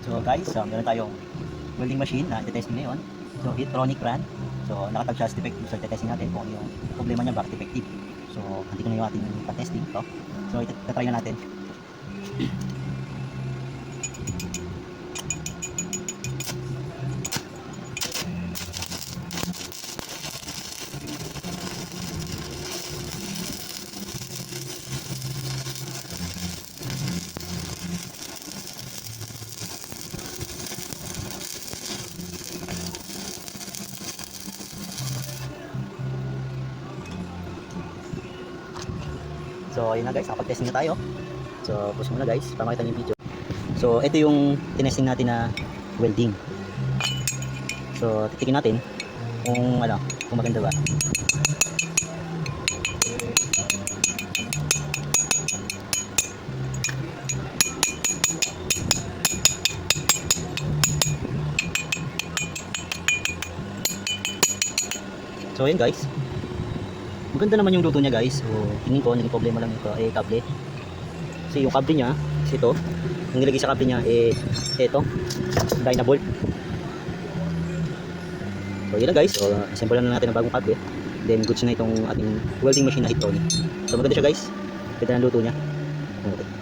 So guys, meron tayong welding machine na testing ngayon. So Hitronic brand. So nakatag siya as defective. So testing natin kung ano yung problema niya, bakit defective. So dito na yung ating pa-testing to. So itatry na natin. So ayun na guys, nakapag-testing na tayo. So push muna guys, para makita niyo yung video. So ito yung tinesting natin na welding. So titikin natin kung kung maganda ba. So ayun guys, maganda naman yung luto niya guys. So tingin ko naging problema lang ito kable. Kasi yung kable niya, ito, yung nilagay sa kable niya ito, Dynabolt. So yun na guys, so assemble na natin ang bagong kable. Then goods na itong ating welding machine na Hitronic. So maganda siya guys, ganda ng luto niya. Okay.